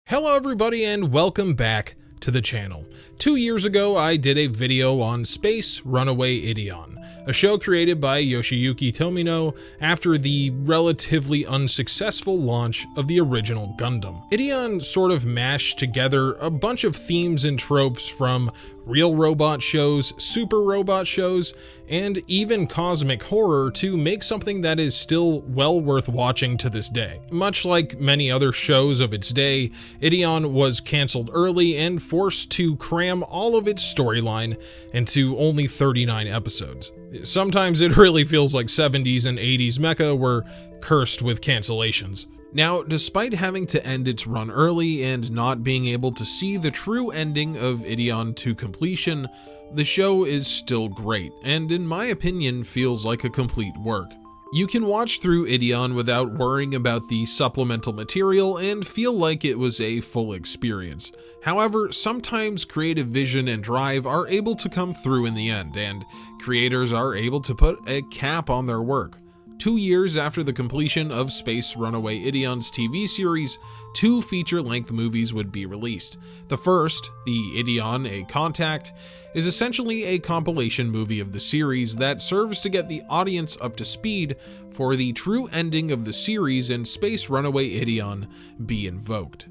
Hello everybody and welcome back to the channel. 2 years ago I did a video on Space Runaway IDEON, a show created by Yoshiyuki Tomino after the relatively unsuccessful launch of the original Gundam. IDEON sort of mashed together a bunch of themes and tropes from real robot shows, super robot shows, and even cosmic horror to make something that is still well worth watching to this day. Much like many other shows of its day, IDEON was cancelled early and forced to cram all of its storyline into only 39 episodes. Sometimes it really feels like 70s and 80s mecha were cursed with cancellations. Now, despite having to end its run early and not being able to see the true ending of IDEON to completion, the show is still great, and in my opinion feels like a complete work. You can watch through IDEON without worrying about the supplemental material and feel like it was a full experience. However, sometimes creative vision and drive are able to come through in the end, and creators are able to put a cap on their work. 2 years after the completion of Space Runaway IDEON's TV series, 2 feature-length movies would be released. The first, the IDEON A Contact, is essentially a compilation movie of the series that serves to get the audience up to speed for the true ending of the series and Space Runaway IDEON be Invoked.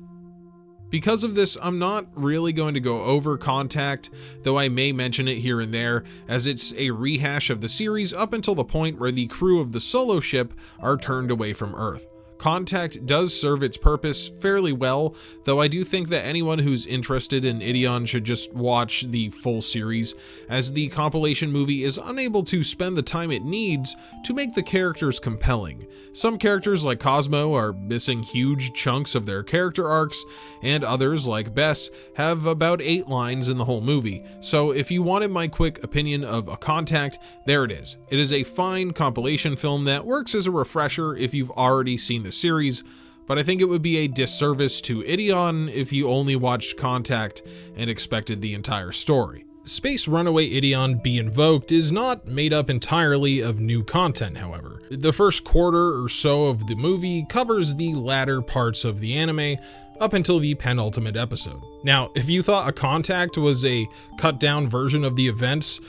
Because of this, I'm not really going to go over Contact, though I may mention it here and there, as it's a rehash of the series up until the point where the crew of the solo ship are turned away from Earth. Contact does serve its purpose fairly well, though I do think that anyone who's interested in IDEON should just watch the full series, as the compilation movie is unable to spend the time it needs to make the characters compelling. Some characters like Cosmo are missing huge chunks of their character arcs, and others like Bess have about 8 lines in the whole movie. So if you wanted my quick opinion of A Contact, there it is. It is a fine compilation film that works as a refresher if you've already seen the series, but I think it would be a disservice to IDEON if you only watched Contact and expected the entire story. Space Runaway IDEON Be Invoked is not made up entirely of new content, however. The first quarter or so of the movie covers the latter parts of the anime up until the penultimate episode. Now, if you thought A Contact was a cut down version of the events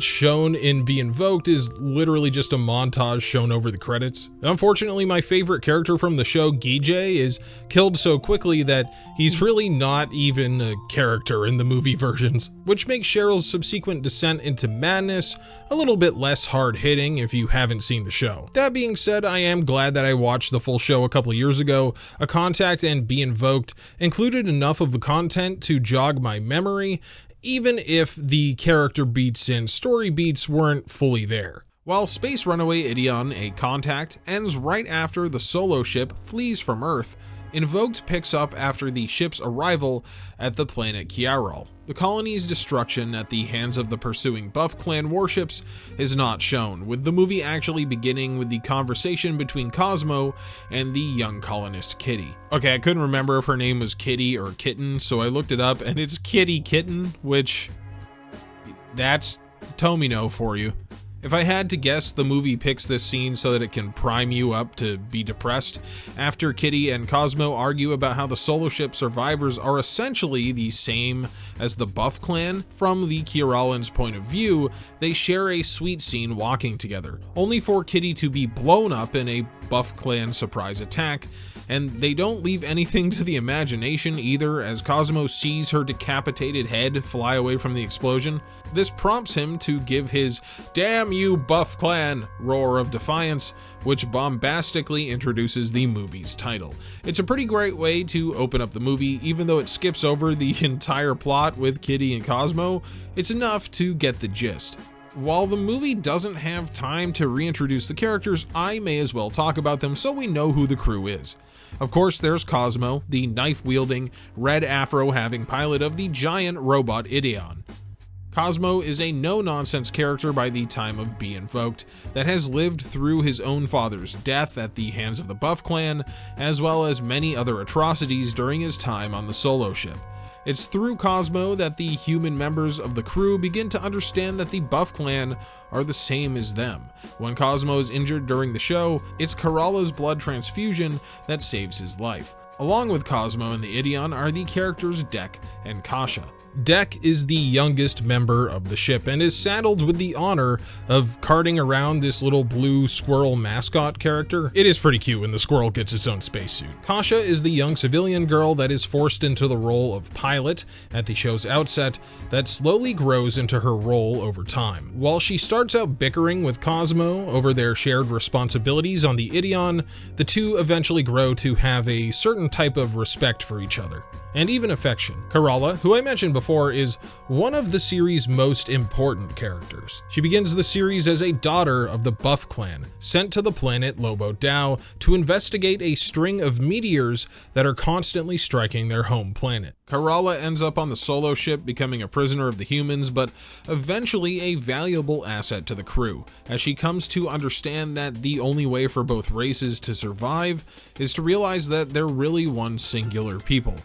shown in Be Invoked is literally just a montage shown over the credits. Unfortunately, my favorite character from the show, Gijay, is killed so quickly that he's really not even a character in the movie versions, which makes Cheryl's subsequent descent into madness a little bit less hard-hitting if you haven't seen the show. That being said, I am glad that I watched the full show a couple years ago. A Contact and Be Invoked included enough of the content to jog my memory, even if the character beats and story beats weren't fully there. While Space Runaway IDEON A Contact ends right after the solo ship flees from Earth, Invoked picks up after the ship's arrival at the planet Kiaral. The colony's destruction at the hands of the pursuing Buff Clan warships is not shown, with the movie actually beginning with the conversation between Cosmo and the young colonist Kitty. Okay, I couldn't remember if her name was Kitty or Kitten, so I looked it up and it's Kitty Kitten, which that's Tomino for you. If I had to guess, the movie picks this scene so that it can prime you up to be depressed. After Kitty and Cosmo argue about how the solo ship survivors are essentially the same as the Buff Clan, from the Kiaralans' point of view, they share a sweet scene walking together, only for Kitty to be blown up in a Buff Clan surprise attack, and they don't leave anything to the imagination either, as Cosmo sees her decapitated head fly away from the explosion. This prompts him to give his "Damn you, Buff Clan" roar of defiance, which bombastically introduces the movie's title. It's a pretty great way to open up the movie, even though it skips over the entire plot with Kitty and Cosmo. It's enough to get the gist. While the movie doesn't have time to reintroduce the characters, I may as well talk about them so we know who the crew is. Of course, there's Cosmo, the knife-wielding, red afro-having pilot of the giant robot IDEON. Cosmo is a no-nonsense character by the time of Be Invoked that has lived through his own father's death at the hands of the Buff Clan, as well as many other atrocities during his time on the solo ship. It's through Cosmo that the human members of the crew begin to understand that the Buff Clan are the same as them. When Cosmo is injured during the show, it's Kerala's blood transfusion that saves his life. Along with Cosmo and the Ideon are the characters Dek and Kasha. Dek is the youngest member of the ship and is saddled with the honor of carting around this little blue squirrel mascot character. It is pretty cute when the squirrel gets its own spacesuit. Kasha is the young civilian girl that is forced into the role of pilot at the show's outset that slowly grows into her role over time. While she starts out bickering with Cosmo over their shared responsibilities on the Ideon, the two eventually grow to have a certain type of respect for each other, and even affection. Kerala, who I mentioned before, is one of the series' most important characters. She begins the series as a daughter of the Buff Clan, sent to the planet Lobo Dao to investigate a string of meteors that are constantly striking their home planet. Kerala ends up on the solo ship, becoming a prisoner of the humans, but eventually a valuable asset to the crew, as she comes to understand that the only way for both races to survive is to realize that they're really one singular people.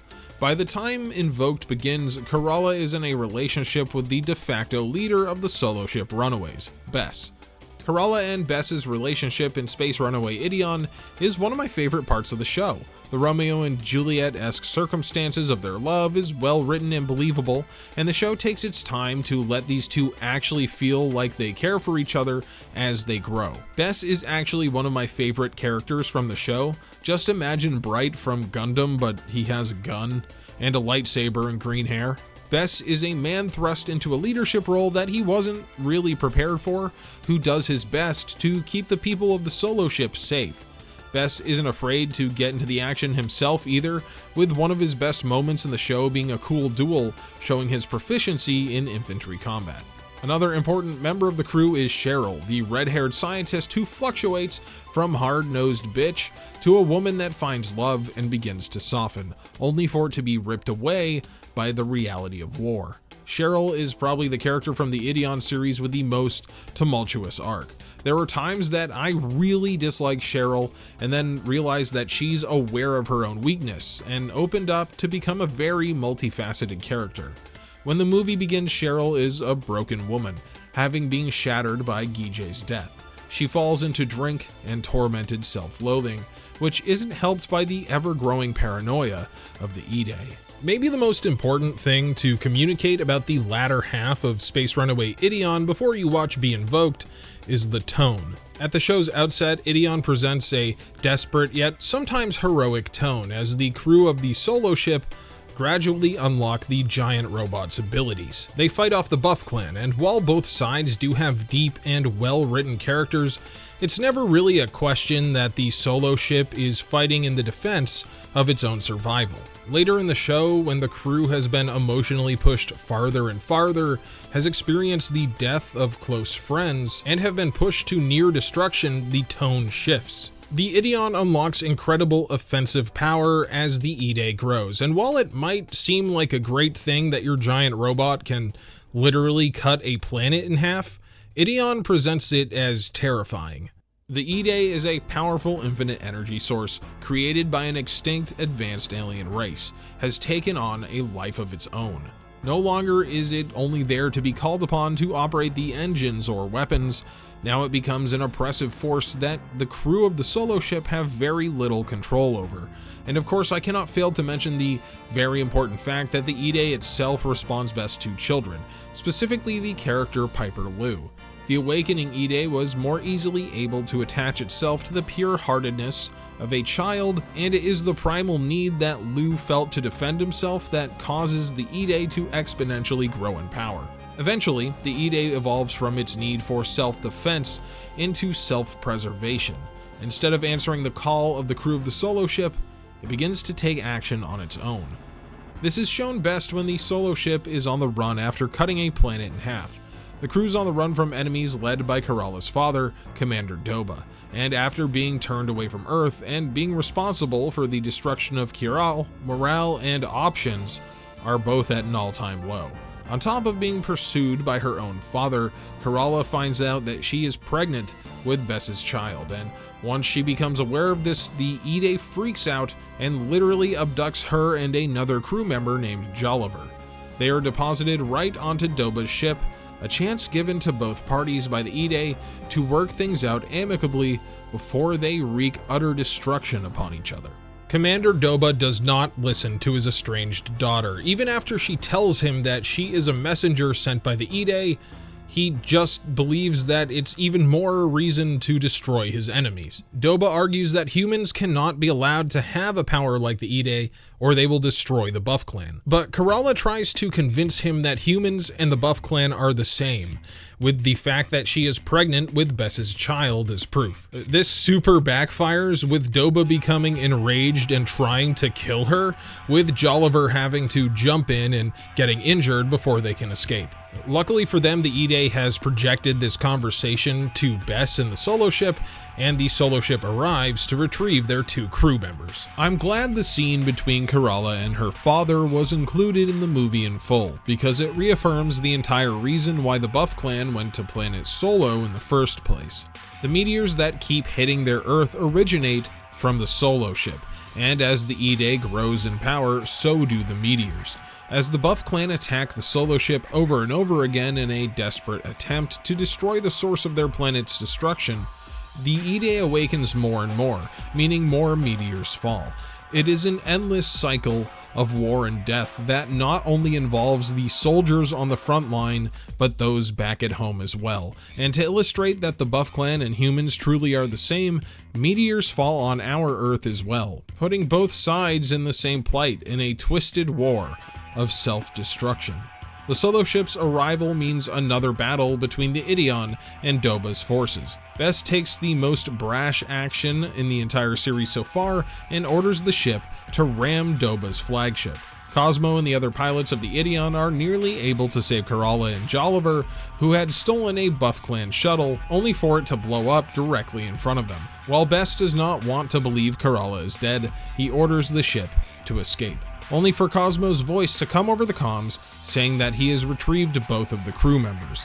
By the time Invoked begins, Kerala is in a relationship with the de facto leader of the solo ship Runaways, Bess. Kerala and Bess's relationship in Space Runaway IDEON is one of my favorite parts of the show. The Romeo and Juliet-esque circumstances of their love is well written and believable, and the show takes its time to let these two actually feel like they care for each other as they grow. Bess is actually one of my favorite characters from the show. Just imagine Bright from Gundam, but he has a gun and a lightsaber and green hair. Bess is a man thrust into a leadership role that he wasn't really prepared for, who does his best to keep the people of the solo ship safe. Bess isn't afraid to get into the action himself either, with one of his best moments in the show being a cool duel showing his proficiency in infantry combat. Another important member of the crew is Cheryl, the red-haired scientist who fluctuates from hard-nosed bitch to a woman that finds love and begins to soften, only for it to be ripped away by the reality of war. Cheryl is probably the character from the IDEON series with the most tumultuous arc. There were times that I really disliked Cheryl and then realized that she's aware of her own weakness and opened up to become a very multifaceted character. When the movie begins, Cheryl is a broken woman, having been shattered by Guijay's death. She falls into drink and tormented self-loathing, which isn't helped by the ever-growing paranoia of the Idai. Maybe the most important thing to communicate about the latter half of Space Runaway IDEON before you watch Be Invoked is the tone. At the show's outset, IDEON presents a desperate yet sometimes heroic tone as the crew of the solo ship gradually unlock the giant robot's abilities. They fight off the Buff Clan, and while both sides do have deep and well-written characters, it's never really a question that the solo ship is fighting in the defense of its own survival. Later in the show, when the crew has been emotionally pushed farther and farther, has experienced the death of close friends, and have been pushed to near destruction, the tone shifts. The IDEON unlocks incredible offensive power as the Idai grows, and while it might seem like a great thing that your giant robot can literally cut a planet in half, IDEON presents it as terrifying. The Idai is a powerful infinite energy source created by an extinct advanced alien race, has taken on a life of its own. No longer is it only there to be called upon to operate the engines or weapons. Now it becomes an oppressive force that the crew of the solo ship have very little control over. And of course, I cannot fail to mention the very important fact that the Idai itself responds best to children, specifically the character Piper Lou. The awakening Idai was more easily able to attach itself to the pure-heartedness of a child, and it is the primal need that Lou felt to defend himself that causes the Idai to exponentially grow in power. Eventually, the Idai evolves from its need for self-defense into self-preservation. Instead of answering the call of the crew of the solo ship, it begins to take action on its own. This is shown best when the solo ship is on the run after cutting a planet in half. The crew's on the run from enemies led by Kerala's father, Commander Doba, and after being turned away from Earth and being responsible for the destruction of Kiral, morale and options are both at an all-time low. On top of being pursued by her own father, Kerala finds out that she is pregnant with Bess's child, and once she becomes aware of this, the IDE freaks out and literally abducts her and another crew member named Jolliver. They are deposited right onto Doba's ship, a chance given to both parties by the IDE to work things out amicably before they wreak utter destruction upon each other. Commander Doba does not listen to his estranged daughter. Even after she tells him that she is a messenger sent by the IDE, he just believes that it's even more reason to destroy his enemies. Doba argues that humans cannot be allowed to have a power like the IDE, or they will destroy the Buff Clan. But Kerala tries to convince him that humans and the Buff Clan are the same, with the fact that she is pregnant with Bess's child as proof. This super backfires, with Doba becoming enraged and trying to kill her, with Jolliver having to jump in and getting injured before they can escape. Luckily for them, the IDE has projected this conversation to Bess in the solo ship, and the solo ship arrives to retrieve their 2 crew members. I'm glad the scene between Kerala and her father was included in the movie in full, because it reaffirms the entire reason why the Buff Clan went to planet Solo in the first place. The meteors that keep hitting their Earth originate from the solo ship, and as the IDE grows in power, so do the meteors. As the Buff Clan attack the solo ship over and over again in a desperate attempt to destroy the source of their planet's destruction, the IDE awakens more and more, meaning more meteors fall. It is an endless cycle of war and death that not only involves the soldiers on the front line, but those back at home as well. And to illustrate that the Buff Clan and humans truly are the same, meteors fall on our Earth as well, putting both sides in the same plight in a twisted war of self-destruction. The solo ship's arrival means another battle between the IDEON and Doba's forces. Bess takes the most brash action in the entire series so far and orders the ship to ram Doba's flagship. Cosmo and the other pilots of the IDEON are nearly able to save Kerala and Jolliver, who had stolen a Buff Clan shuttle, only for it to blow up directly in front of them. While Bess does not want to believe Kerala is dead, he orders the ship to escape, only for Cosmo's voice to come over the comms saying that he has retrieved both of the crew members.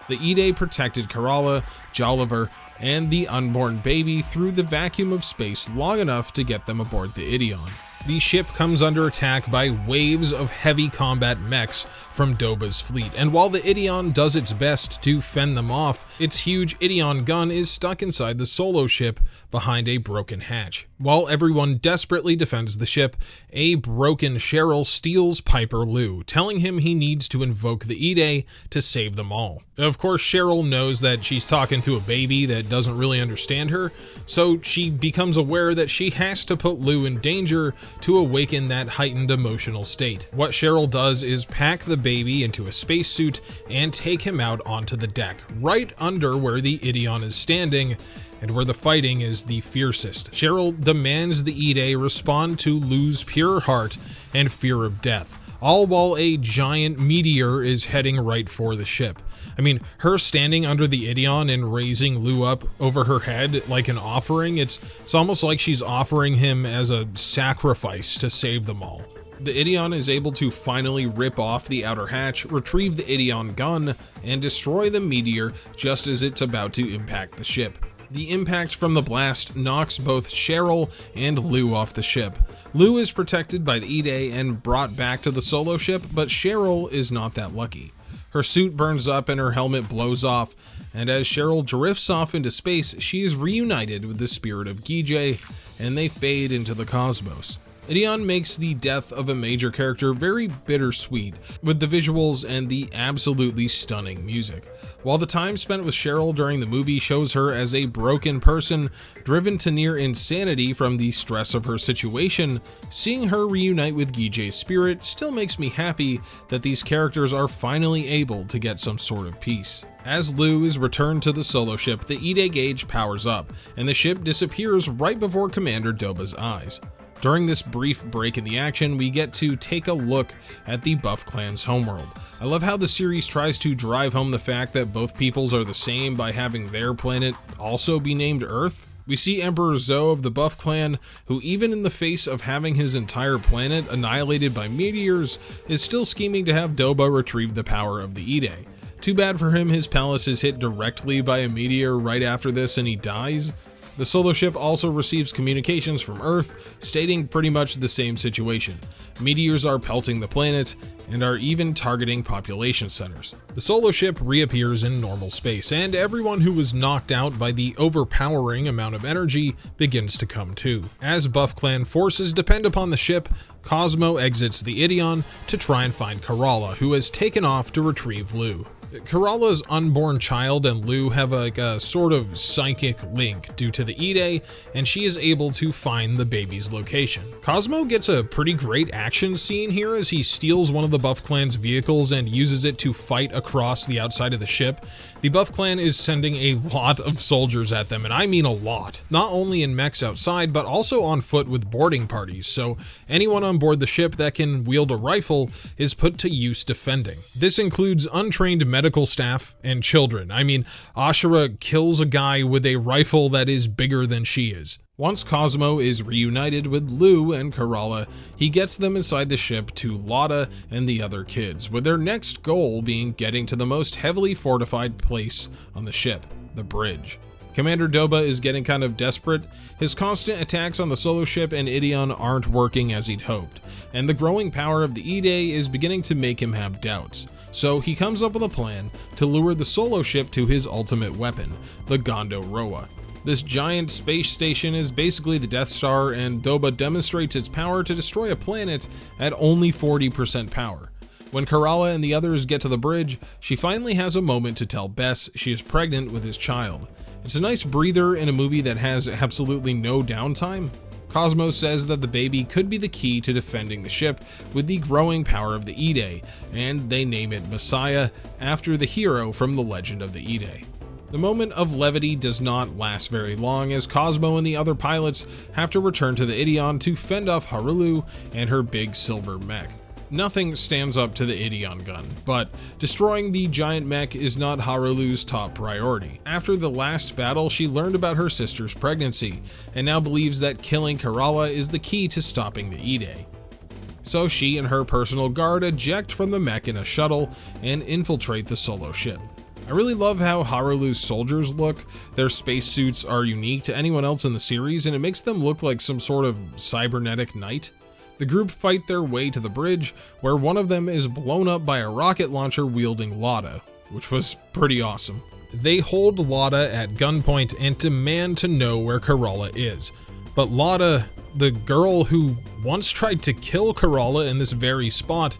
The IDE protected Kerala, Jolliver, and the unborn baby through the vacuum of space long enough to get them aboard the IDEON. The ship comes under attack by waves of heavy combat mechs from Doba's fleet, and while the IDEON does its best to fend them off, its huge IDEON gun is stuck inside the solo ship behind a broken hatch. While everyone desperately defends the ship, a broken Cheryl steals Piper Lou, telling him he needs to invoke the IDE to save them all. Of course, Cheryl knows that she's talking to a baby that doesn't really understand her, so she becomes aware that she has to put Lou in danger to awaken that heightened emotional state. What Cheryl does is pack the baby into a spacesuit and take him out onto the deck, right under where the IDEON is standing, and where the fighting is the fiercest. Cheryl demands the IDE respond to Lou's pure heart and fear of death, all while a giant meteor is heading right for the ship. I mean, her standing under the IDEON and raising Lou up over her head like an offering, it's almost like she's offering him as a sacrifice to save them all. The IDEON is able to finally rip off the outer hatch, retrieve the IDEON gun, and destroy the meteor just as it's about to impact the ship. The impact from the blast knocks both Cheryl and Lou off the ship. Lou is protected by the IDE and brought back to the solo ship, but Cheryl is not that lucky. Her suit burns up and her helmet blows off, and as Cheryl drifts off into space, she is reunited with the spirit of Gijay, and they fade into the cosmos. IDEON makes the death of a major character very bittersweet, with the visuals and the absolutely stunning music. While the time spent with Cheryl during the movie shows her as a broken person, driven to near insanity from the stress of her situation, seeing her reunite with Gijay's spirit still makes me happy that these characters are finally able to get some sort of peace. As Lou is returned to the solo ship, the IDE gauge powers up, and the ship disappears right before Commander Doba's eyes. During this brief break in the action, we get to take a look at the Buff Clan's homeworld. I love how the series tries to drive home the fact that both peoples are the same by having their planet also be named Earth. We see Emperor Zo of the Buff Clan, who even in the face of having his entire planet annihilated by meteors, is still scheming to have Doba retrieve the power of the Ide. Too bad for him, his palace is hit directly by a meteor right after this and he dies. The solo ship also receives communications from Earth, stating pretty much the same situation. Meteors are pelting the planet, and are even targeting population centers. The solo ship reappears in normal space, and everyone who was knocked out by the overpowering amount of energy begins to come to. As Buff Clan forces depend upon the ship, Cosmo exits the Ideon to try and find Kerala, who has taken off to retrieve Lu. Kerala's unborn child and Lu have a sort of psychic link due to the Ide, and she is able to find the baby's location. Cosmo gets a pretty great action scene here as he steals one of the Buff Clan's vehicles and uses it to fight across the outside of the ship. The Buff Clan is sending a lot of soldiers at them, and I mean a lot. Not only in mechs outside, but also on foot with boarding parties, so anyone on board the ship that can wield a rifle is put to use defending. This includes untrained medical staff and children. I mean, Ashura kills a guy with a rifle that is bigger than she is. Once Cosmo is reunited with Lu and Kerala, he gets them inside the ship to Lada and the other kids, with their next goal being getting to the most heavily fortified place on the ship, the bridge. Commander Doba is getting kind of desperate. His constant attacks on the solo ship and Ideon aren't working as he'd hoped, and the growing power of the Ide is beginning to make him have doubts. So he comes up with a plan to lure the solo ship to his ultimate weapon, the Gondo Roa. This giant space station is basically the Death Star, and Doba demonstrates its power to destroy a planet at only 40% power. When Kerala and the others get to the bridge, she finally has a moment to tell Bess she is pregnant with his child. It's a nice breather in a movie that has absolutely no downtime. Cosmo says that the baby could be the key to defending the ship with the growing power of the Ide, and they name it Messiah after the hero from the legend of the Ide. The moment of levity does not last very long, as Cosmo and the other pilots have to return to the Ideon to fend off Harulu and her big silver mech. Nothing stands up to the Ideon gun, but destroying the giant mech is not Harulu's top priority. After the last battle, she learned about her sister's pregnancy, and now believes that killing Kerala is the key to stopping the Ide. So she and her personal guard eject from the mech in a shuttle and infiltrate the solo ship. I really love how Harulu's soldiers look. Their spacesuits are unique to anyone else in the series, and it makes them look like some sort of cybernetic knight. The group fight their way to the bridge, where one of them is blown up by a rocket launcher wielding Lada, which was pretty awesome. They hold Lada at gunpoint and demand to know where Kerala is. But Lada, the girl who once tried to kill Kerala in this very spot,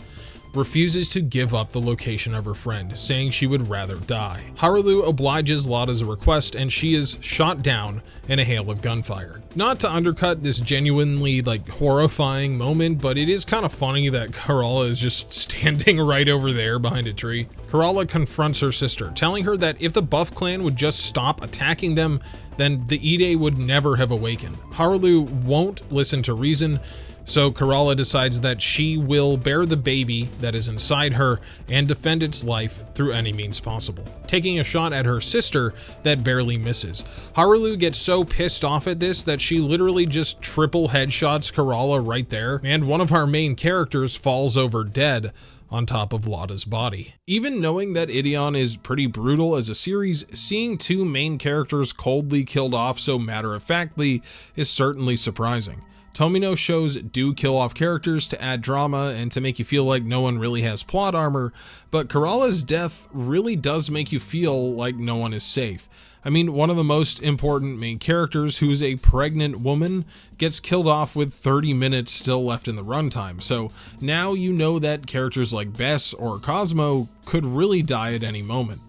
refuses to give up the location of her friend, saying she would rather die. Harulu obliges Lada's request, and she is shot down in a hail of gunfire. Not to undercut this genuinely horrifying moment, but it is kind of funny that Kerala is just standing right over there behind a tree. Kerala confronts her sister, telling her that if the Buff Clan would just stop attacking them, then the Ide would never have awakened. Harulu won't listen to reason, so Kerala decides that she will bear the baby that is inside her and defend its life through any means possible, taking a shot at her sister that barely misses. Harulu gets so pissed off at this that she literally just triple headshots Kerala right there, and one of our main characters falls over dead on top of Lada's body. Even knowing that Ideon is pretty brutal as a series, seeing two main characters coldly killed off so matter-of-factly is certainly surprising. Tomino shows do kill off characters to add drama and to make you feel like no one really has plot armor, but Kerala's death really does make you feel like no one is safe. I mean, one of the most important main characters, who's a pregnant woman, gets killed off with 30 minutes still left in the runtime, so now you know that characters like Bess or Cosmo could really die at any moment.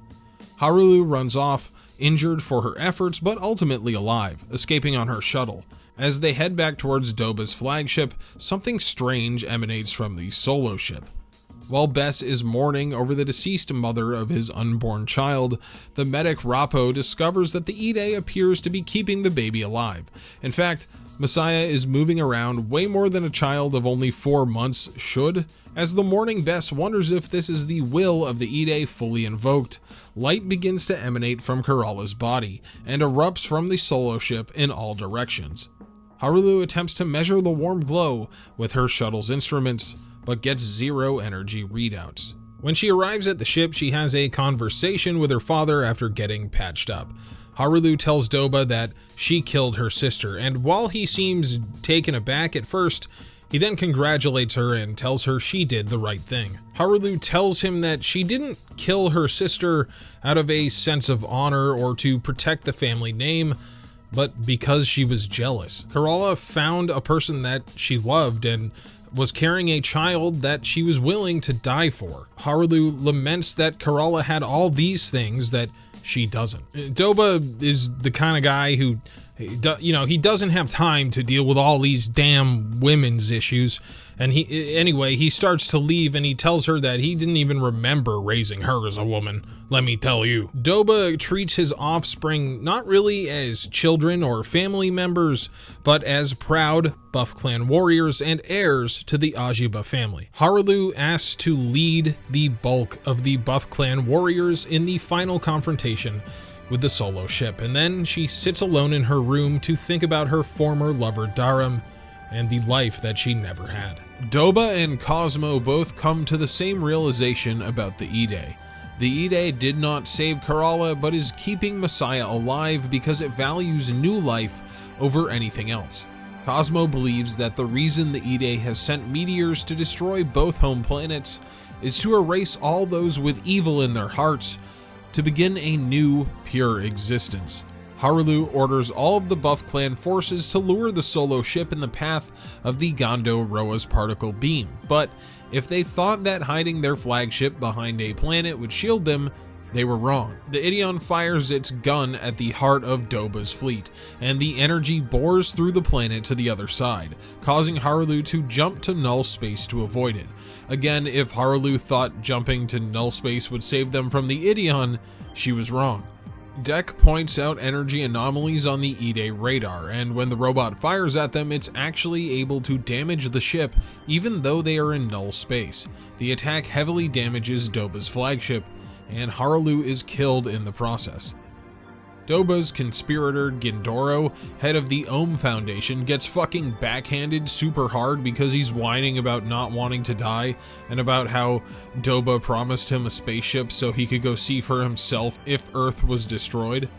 Harulu runs off, injured for her efforts, but ultimately alive, escaping on her shuttle. As they head back towards Doba's flagship, something strange emanates from the solo ship. While Bess is mourning over the deceased mother of his unborn child, the medic Rappo discovers that the Ide appears to be keeping the baby alive. In fact, Messiah is moving around way more than a child of only 4 months should. As the Morning Bess wonders if this is the will of the Ide fully invoked, light begins to emanate from Corolla's body and erupts from the solo ship in all directions. Harulu attempts to measure the warm glow with her shuttle's instruments, but gets 0 energy readouts. When she arrives at the ship, she has a conversation with her father after getting patched up. Harulu tells Doba that she killed her sister, and while he seems taken aback at first, he then congratulates her and tells her she did the right thing. Harulu tells him that she didn't kill her sister out of a sense of honor or to protect the family name, but because she was jealous. Corolla found a person that she loved and was carrying a child that she was willing to die for. Harulu laments that Corolla had all these things that she doesn't. Doba is the kind of guy who, he doesn't have time to deal with all these damn women's issues. And he starts to leave and he tells her that he didn't even remember raising her as a woman, let me tell you. Doba treats his offspring not really as children or family members, but as proud Buff Clan warriors and heirs to the Ajiba family. Harulu asks to lead the bulk of the Buff Clan warriors in the final confrontation with the solo ship, and then she sits alone in her room to think about her former lover Darum and the life that she never had. Doba and Cosmo both come to the same realization about the Ide. The Ide did not save Corolla, but is keeping Messiah alive because it values new life over anything else. Cosmo believes that the reason the Ide has sent meteors to destroy both home planets is to erase all those with evil in their hearts to begin a new, pure existence. Harulu orders all of the Buff Clan forces to lure the solo ship in the path of the Gondo Roa's particle beam, but if they thought that hiding their flagship behind a planet would shield them, they were wrong. The Ideon fires its gun at the heart of Doba's fleet, and the energy bores through the planet to the other side, causing Harulu to jump to null space to avoid it. Again, if Harulu thought jumping to null space would save them from the Ideon, she was wrong. Deck points out energy anomalies on the Ide radar, and when the robot fires at them, it's actually able to damage the ship even though they are in null space. The attack heavily damages Doba's flagship, and Harulu is killed in the process. Doba's conspirator Gindoro, head of the Ohm Foundation, gets fucking backhanded super hard because he's whining about not wanting to die and about how Doba promised him a spaceship so he could go see for himself if Earth was destroyed.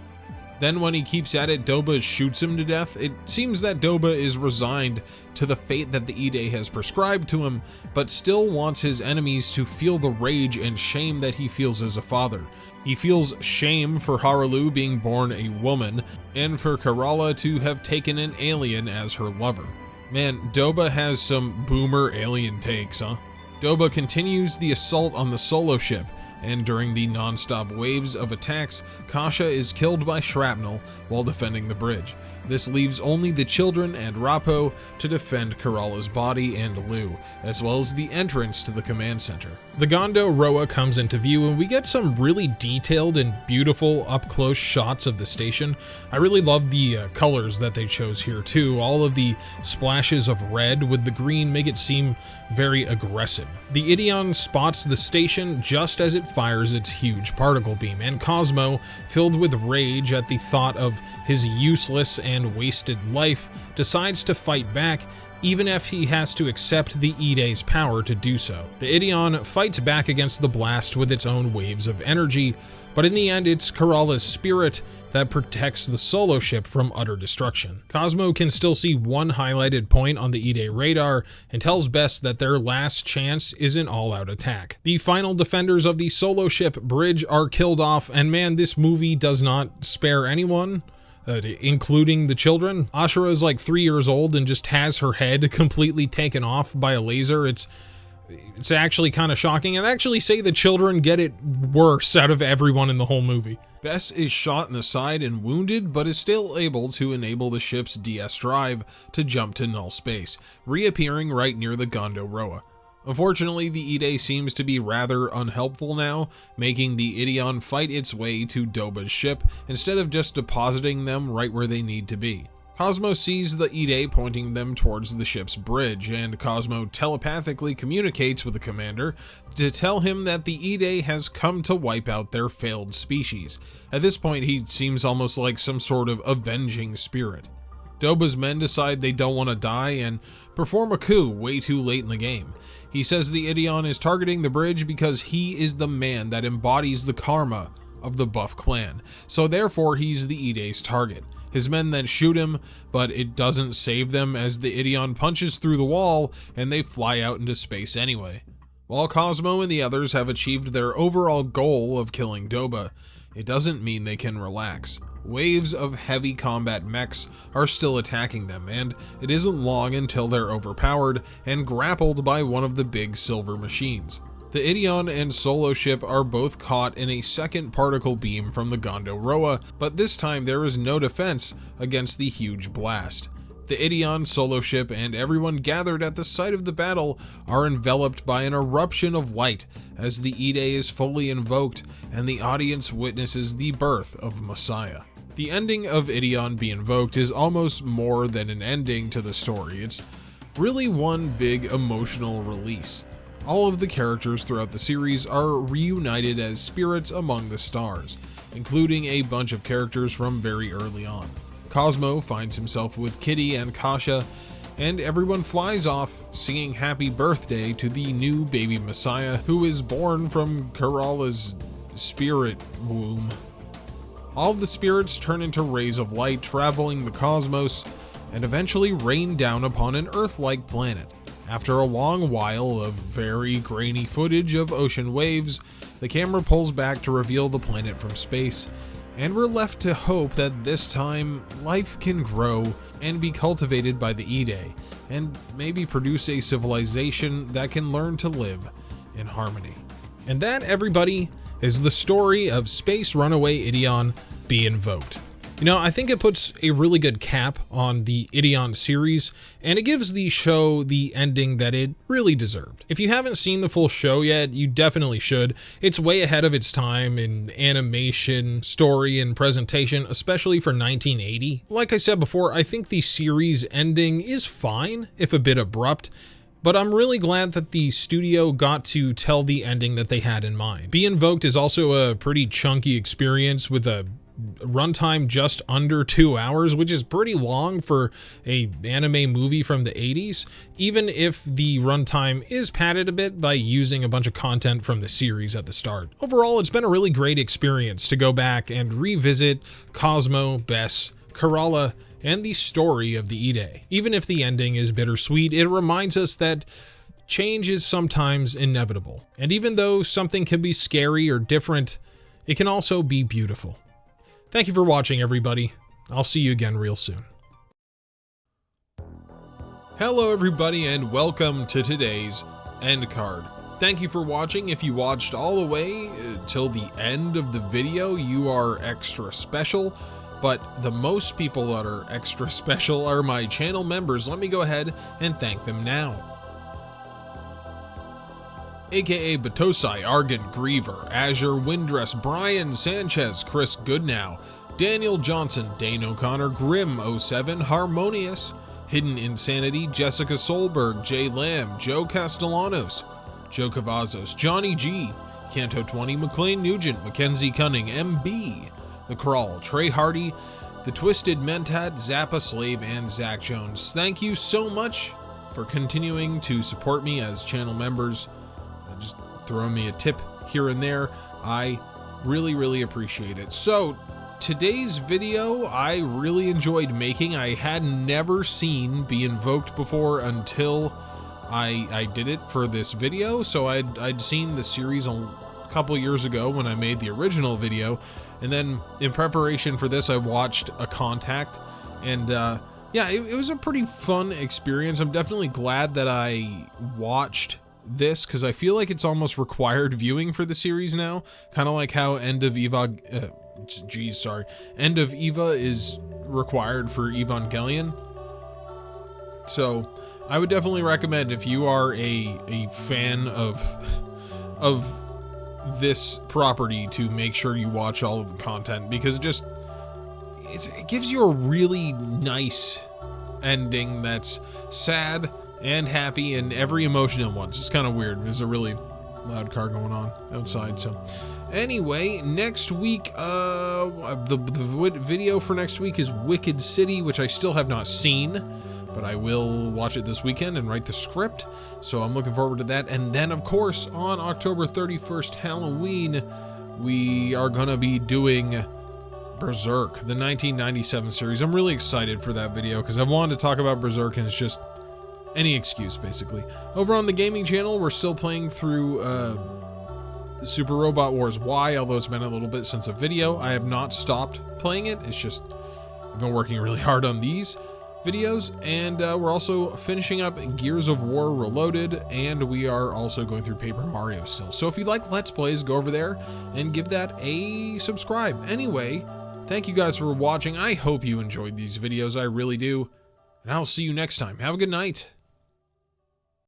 Then when he keeps at it, Doba shoots him to death. It seems that Doba is resigned to the fate that the Ide has prescribed to him, but still wants his enemies to feel the rage and shame that he feels as a father. He feels shame for Harulu being born a woman, and for Corolla to have taken an alien as her lover. Man, Doba has some boomer alien takes, huh? Doba continues the assault on the solo ship, and during the non-stop waves of attacks, Kasha is killed by shrapnel while defending the bridge. This leaves only the children and Rappo to defend Corolla's body and Lu, as well as the entrance to the command center. The Gondo Roa comes into view and we get some really detailed and beautiful up-close shots of the station. I really love the colors that they chose here too. All of the splashes of red with the green make it seem very aggressive. The Ideon spots the station just as it fires its huge particle beam, and Cosmo, filled with rage at the thought of his useless and wasted life, decides to fight back, even if he has to accept the Ide's power to do so. The Ideon fights back against the blast with its own waves of energy, but in the end it's Corolla's spirit that protects the solo ship from utter destruction. Cosmo can still see one highlighted point on the Ide radar and tells Bess that their last chance is an all-out attack. The final defenders of the solo ship bridge are killed off, and man, this movie does not spare anyone. Including the children. Ashura is like 3 years old and just has her head completely taken off by a laser. It's actually kind of shocking, and actually say the children get it worse out of everyone in the whole movie. Bess is shot in the side and wounded, but is still able to enable the ship's DS drive to jump to null space, reappearing right near the Gondo Roa. Unfortunately, the Ide seems to be rather unhelpful now, making the Ideon fight its way to Doba's ship instead of just depositing them right where they need to be. Cosmo sees the Ide pointing them towards the ship's bridge, and Cosmo telepathically communicates with the commander to tell him that the Ide has come to wipe out their failed species. At this point, he seems almost like some sort of avenging spirit. Doba's men decide they don't want to die and perform a coup way too late in the game. He says the Ideon is targeting the bridge because he is the man that embodies the karma of the Buff clan, so therefore he's the Ide's target. His men then shoot him, but it doesn't save them as the Ideon punches through the wall and they fly out into space anyway. While Cosmo and the others have achieved their overall goal of killing Doba, it doesn't mean they can relax. Waves of heavy combat mechs are still attacking them, and it isn't long until they're overpowered and grappled by one of the big silver machines. The Ideon and Solo ship are both caught in a second particle beam from the Gondoroa, but this time there is no defense against the huge blast. The Ideon, Solo ship, and everyone gathered at the site of the battle are enveloped by an eruption of light as the Ide is fully invoked and the audience witnesses the birth of Messiah. The ending of Ideon be invoked is almost more than an ending to the story. It's really one big emotional release. All of the characters throughout the series are reunited as spirits among the stars, including a bunch of characters from very early on. Cosmo finds himself with Kitty and Kasha, and everyone flies off singing happy birthday to the new baby Messiah who is born from Kerala's spirit womb. All of the spirits turn into rays of light traveling the cosmos and eventually rain down upon an Earth-like planet. After a long while of very grainy footage of ocean waves, the camera pulls back to reveal the planet from space, and we're left to hope that this time life can grow and be cultivated by the Ide, and maybe produce a civilization that can learn to live in harmony. And that, everybody, is the story of Space Runaway IDEON be invoked. You know, I think it puts a really good cap on the IDEON series, and it gives the show the ending that it really deserved. If you haven't seen the full show yet, you definitely should. It's way ahead of its time in animation, story, and presentation, especially for 1980. Like I said before, I think the series ending is fine, if a bit abrupt, but I'm really glad that the studio got to tell the ending that they had in mind. Be Invoked is also a pretty chunky experience with a runtime just under 2 hours, which is pretty long for a anime movie from the 80s, even if the runtime is padded a bit by using a bunch of content from the series at the start. Overall, it's been a really great experience to go back and revisit Cosmo, Bess, Kerala, and the story of the Ide. Even if the ending is bittersweet, it reminds us that change is sometimes inevitable. And even though something can be scary or different, it can also be beautiful. Thank you for watching, everybody. I'll see you again real soon. Hello, everybody, and welcome to today's end card. Thank you for watching. If you watched all the way till the end of the video, you are extra special. But the most people that are extra special are my channel members. Let me go ahead and thank them now. AKA Batosai, Argon, Griever, Azure, Windress, Brian Sanchez, Chris Goodnow, Daniel Johnson, Dane O'Connor, Grim07, Harmonious, Hidden Insanity, Jessica Solberg, Jay Lamb, Joe Castellanos, Joe Cavazos, Johnny G, Canto 20, McLean Nugent, Mackenzie Cunning, MB, The Crawl, Trey Hardy, The Twisted Mentat, Zappa Slave, and Zach Jones. Thank you so much for continuing to support me as channel members. Just throw me a tip here and there. I really appreciate it. So today's video I really enjoyed making. I had never seen Be Invoked before until I did it for this video. So I'd seen the series a couple years ago when I made the original video, and then in preparation for this I watched A Contact, and yeah, it was a pretty fun experience. I'm definitely glad that I watched this because I feel like it's almost required viewing for the series now, kind of like how End of Eva is required for Evangelion. So I would definitely recommend, if you are a fan of this property, to make sure you watch all of the content, because it gives you a really nice ending that's sad and happy and every emotion at once. It's kind of weird. There's a really loud car going on outside. So anyway, next week, the video for next week is Wicked City, which I still have not seen, but I will watch it this weekend and write the script. So I'm looking forward to that. And then, of course, on October 31st, Halloween, we are going to be doing Berserk, the 1997 series. I'm really excited for that video because I've wanted to talk about Berserk, and it's just any excuse, basically. Over on the gaming channel, we're still playing through Super Robot Wars Y, although it's been a little bit since a video. I have not stopped playing it. It's just I've been working really hard on these videos, and we're also finishing up Gears of War Reloaded, and we are also going through Paper Mario still. So if you like Let's Plays, go over there and give that a subscribe. Anyway, thank you guys for watching. I hope you enjoyed these videos. I really do. And I'll see you next time. Have a good night.